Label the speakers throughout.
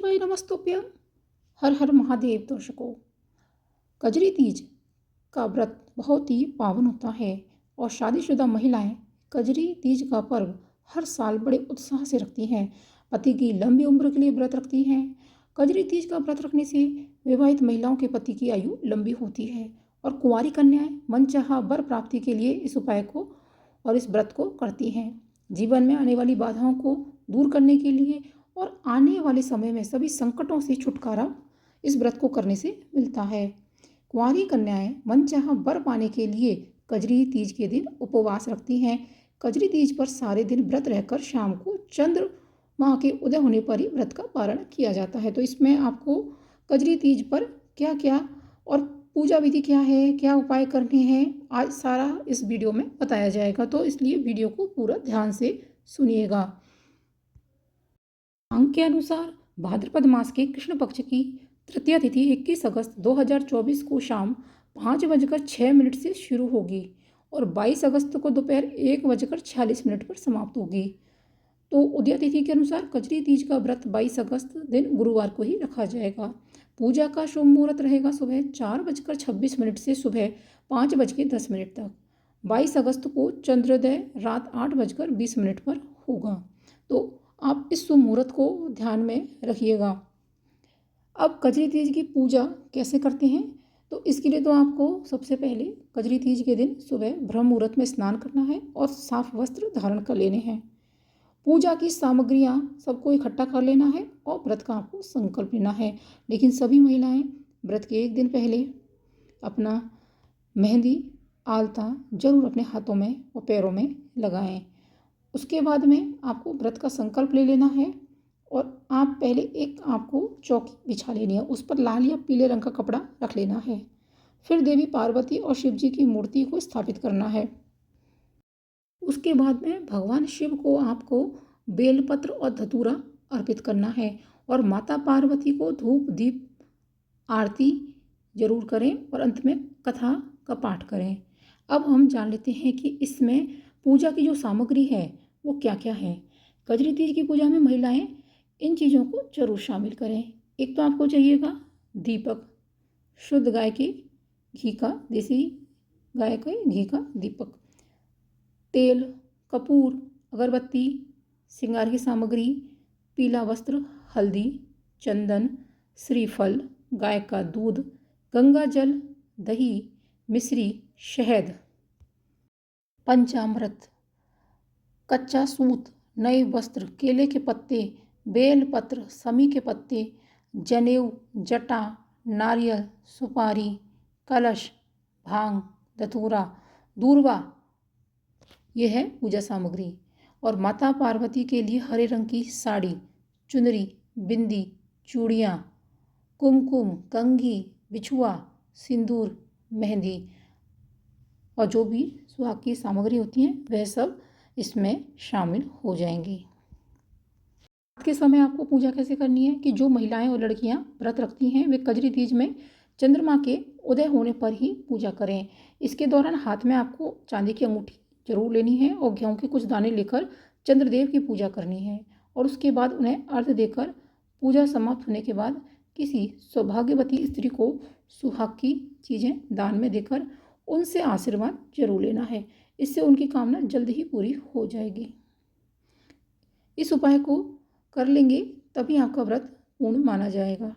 Speaker 1: शिवाय नमस्तुभ्यम। हर हर महादेव। दर्शकों, कजरी तीज का व्रत बहुत ही पावन होता है और शादीशुदा महिलाएं कजरी तीज का पर्व हर साल बड़े उत्साह से रखती हैं। पति की लंबी उम्र के लिए व्रत रखती हैं। कजरी तीज का व्रत रखने से विवाहित महिलाओं के पति की आयु लंबी होती है और कुंवारी कन्याएं मनचाहा वर प्राप्ति के लिए इस उपाय को और इस व्रत को करती हैं। जीवन में आने वाली बाधाओं को दूर करने के लिए और आने वाले समय में सभी संकटों से छुटकारा इस व्रत को करने से मिलता है। कुंवारी कन्याएं मनचाहा वर पाने के लिए कजरी तीज के दिन उपवास रखती हैं। कजरी तीज पर सारे दिन व्रत रहकर शाम को चंद्रमा के उदय होने पर ही व्रत का पारण किया जाता है। तो इसमें आपको कजरी तीज पर क्या क्या और पूजा विधि क्या है, क्या उपाय करने हैं, आज सारा इस वीडियो में बताया जाएगा। तो इसलिए वीडियो को पूरा ध्यान से सुनिएगा। अंक के अनुसार भाद्रपद मास के कृष्ण पक्ष की तृतीया तिथि 21 अगस्त 2024 को शाम 5:06 से शुरू होगी और 22 अगस्त को दोपहर 1:46 पर समाप्त होगी। तो उदया तिथि के अनुसार कजरी तीज का व्रत 22 अगस्त दिन गुरुवार को ही रखा जाएगा। पूजा का शुभ मुहूर्त रहेगा सुबह 4:26 से सुबह 5:10 तक। 22 अगस्त को चंद्रोदय रात 8:20 पर होगा। तो आप इस शुभ मुहूर्त को ध्यान में रखिएगा। अब कजरी तीज की पूजा कैसे करते हैं, तो इसके लिए तो आपको सबसे पहले कजरी तीज के दिन सुबह ब्रह्म मुहूर्त में स्नान करना है और साफ वस्त्र धारण कर लेने हैं। पूजा की सामग्रियां सबको इकट्ठा कर लेना है और व्रत का आपको संकल्प लेना है। लेकिन सभी महिलाएं व्रत के एक दिन पहले अपना मेहंदी आलता जरूर अपने हाथों में और पैरों में लगाएं। उसके बाद में आपको व्रत का संकल्प ले लेना है और आप पहले एक आपको चौकी बिछा लेनी है, उस पर लाल या पीले रंग का कपड़ा रख लेना है। फिर देवी पार्वती और शिव जी की मूर्ति को स्थापित करना है। उसके बाद में भगवान शिव को आपको बेलपत्र और धतूरा अर्पित करना है और माता पार्वती को धूप दीप आरती जरूर करें और अंत में कथा का पाठ करें। अब हम जान लेते हैं कि इसमें पूजा की जो सामग्री है वो क्या क्या है। कजरी तीज की पूजा में महिलाएं इन चीज़ों को जरूर शामिल करें। एक तो आपको चाहिएगा दीपक, शुद्ध गाय के घी का, देसी गाय के घी का दीपक, तेल, कपूर, अगरबत्ती, श्रृंगार की सामग्री, पीला वस्त्र, हल्दी, चंदन, श्रीफल, गाय का दूध, गंगा जल, दही, मिश्री, शहद, पंचामृत, कच्चा सूत, नए वस्त्र, केले के पत्ते, बेल पत्र, समी के पत्ते, जनेऊ, जटा, नारियल, सुपारी, कलश, भांग, धतूरा, दूर्वा, यह है पूजा सामग्री। और माता पार्वती के लिए हरे रंग की साड़ी, चुनरी, बिंदी, चूड़ियाँ, कुमकुम, कंघी, बिछुआ, सिंदूर, मेहंदी और जो भी सुहाग की सामग्री होती हैं वह सब इसमें शामिल हो जाएंगी। रात के समय आपको पूजा कैसे करनी है कि जो महिलाएं और लड़कियां व्रत रखती हैं वे कजरी तीज में चंद्रमा के उदय होने पर ही पूजा करें। इसके दौरान हाथ में आपको चांदी की अंगूठी जरूर लेनी है और गेहूं के कुछ दाने लेकर चंद्रदेव की पूजा करनी है और उसके बाद उन्हें अर्घ्य देकर पूजा समाप्त होने के बाद किसी सौभाग्यवती स्त्री को सुहाग की चीज़ें दान में देकर उनसे आशीर्वाद जरूर लेना है। इससे उनकी कामना जल्द ही पूरी हो जाएगी। इस उपाय को कर लेंगे तभी आपका व्रत पूर्ण माना जाएगा।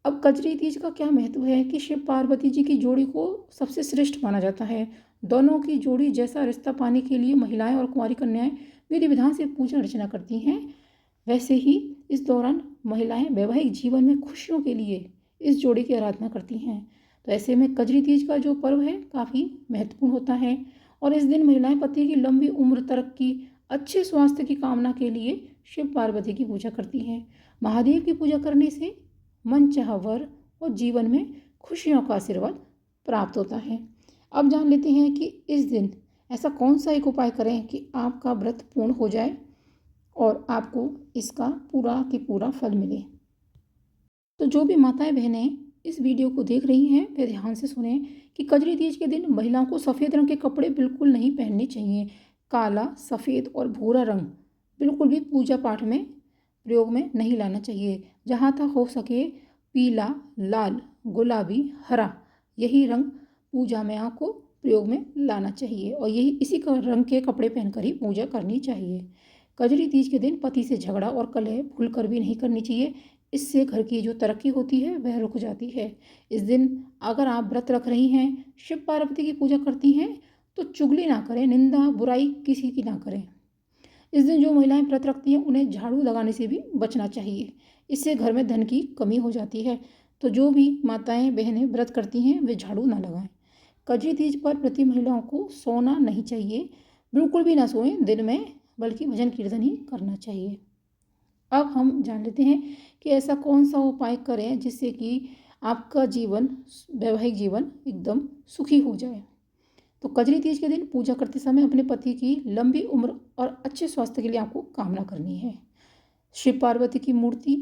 Speaker 1: अब कजरी तीज का क्या महत्व है कि शिव पार्वती जी की जोड़ी को सबसे श्रेष्ठ माना जाता है। दोनों की जोड़ी जैसा रिश्ता पाने के लिए महिलाएं और कुंवारी कन्याएं विधि विधान से पूजा अर्चना करती हैं, वैसे ही इस दौरान महिलाएं वैवाहिक जीवन में खुशियों के लिए इस जोड़ी की आराधना करती हैं। तो ऐसे में कजरी तीज का जो पर्व है काफ़ी महत्वपूर्ण होता है और इस दिन महिलाएं पति की लंबी उम्र, तरक्की, अच्छे स्वास्थ्य की कामना के लिए शिव पार्वती की पूजा करती हैं। महादेव की पूजा करने से मन चाहा वर और जीवन में खुशियों का आशीर्वाद प्राप्त होता है। अब जान लेते हैं कि इस दिन ऐसा कौन सा एक उपाय करें कि आपका व्रत पूर्ण हो जाए और आपको इसका पूरा की पूरा फल मिले। तो जो भी माताएं बहनें इस वीडियो को देख रही हैं वे ध्यान से सुने कि कजरी तीज के दिन महिलाओं को सफ़ेद रंग के कपड़े बिल्कुल नहीं पहनने चाहिए। काला, सफ़ेद और भूरा रंग बिल्कुल भी पूजा पाठ में प्रयोग में नहीं लाना चाहिए। जहाँ तक हो सके पीला, लाल, गुलाबी, हरा यही रंग पूजा में आपको प्रयोग में लाना चाहिए और यही इसी का रंग के कपड़े पहनकर ही पूजा करनी चाहिए। कजरी तीज के दिन पति से झगड़ा और कलह भूलकर भी नहीं करनी चाहिए। इससे घर की जो तरक्की होती है वह रुक जाती है। इस दिन अगर आप व्रत रख रही हैं, शिव पार्वती की पूजा करती हैं तो चुगली ना करें, निंदा बुराई किसी की ना करें। इस दिन जो महिलाएं व्रत रखती हैं उन्हें झाड़ू लगाने से भी बचना चाहिए। इससे घर में धन की कमी हो जाती है। तो जो भी माताएं बहनें व्रत करती हैं वे झाड़ू ना लगाएं। कजरी तीज पर प्रति महिलाओं को सोना नहीं चाहिए, बिल्कुल भी ना सोएं दिन में, बल्कि भजन कीर्तन ही करना चाहिए। अब हम जान लेते हैं कि ऐसा कौन सा उपाय करें जिससे कि आपका जीवन, वैवाहिक जीवन एकदम सुखी हो जाए। तो कजरी तीज के दिन पूजा करते समय अपने पति की लंबी उम्र और अच्छे स्वास्थ्य के लिए आपको कामना करनी है। शिव पार्वती की मूर्ति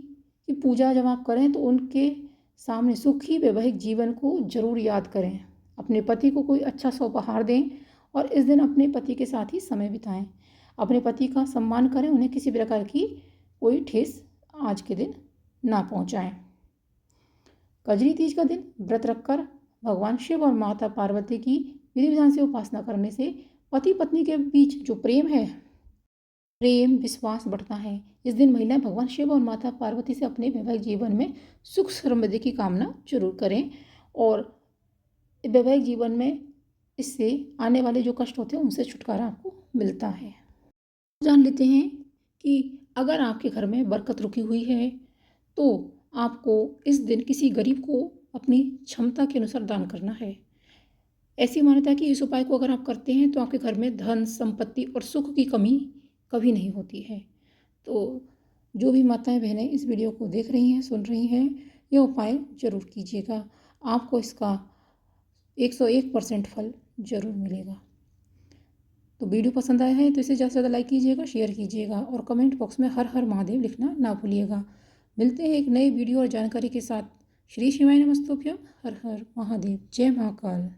Speaker 1: की पूजा जब आप करें तो उनके सामने सुखी वैवाहिक जीवन को जरूर याद करें। अपने पति को कोई अच्छा सा उपहार दें और इस दिन अपने पति के साथ ही समय बिताएं। अपने पति का सम्मान करें, उन्हें किसी प्रकार की कोई ठेस आज के दिन ना पहुंचाएं। कजरी तीज का दिन व्रत रखकर भगवान शिव और माता पार्वती की विधि विधान से उपासना करने से पति पत्नी के बीच जो प्रेम है, प्रेम विश्वास बढ़ता है। इस दिन महिलाएं भगवान शिव और माता पार्वती से अपने वैवाहिक जीवन में सुख समृद्धि की कामना जरूर करें और वैवाहिक जीवन में इससे आने वाले जो कष्ट होते हैं उनसे छुटकारा आपको मिलता है। जान लेते हैं कि अगर आपके घर में बरकत रुकी हुई है तो आपको इस दिन किसी गरीब को अपनी क्षमता के अनुसार दान करना है। ऐसी मान्यता है कि इस उपाय को अगर आप करते हैं तो आपके घर में धन, संपत्ति और सुख की कमी कभी नहीं होती है। तो जो भी माताएं बहनें इस वीडियो को देख रही हैं, सुन रही हैं, यह उपाय ज़रूर कीजिएगा। आपको इसका 101% फल ज़रूर मिलेगा। तो वीडियो पसंद आया है तो इसे ज़्यादा से ज़्यादा लाइक कीजिएगा, शेयर कीजिएगा और कमेंट बॉक्स में हर हर महादेव लिखना ना भूलिएगा। मिलते हैं एक नए वीडियो और जानकारी के साथ। श्री शिवाय नमस्तुभ्यं। हर हर महादेव। जय महाकाल।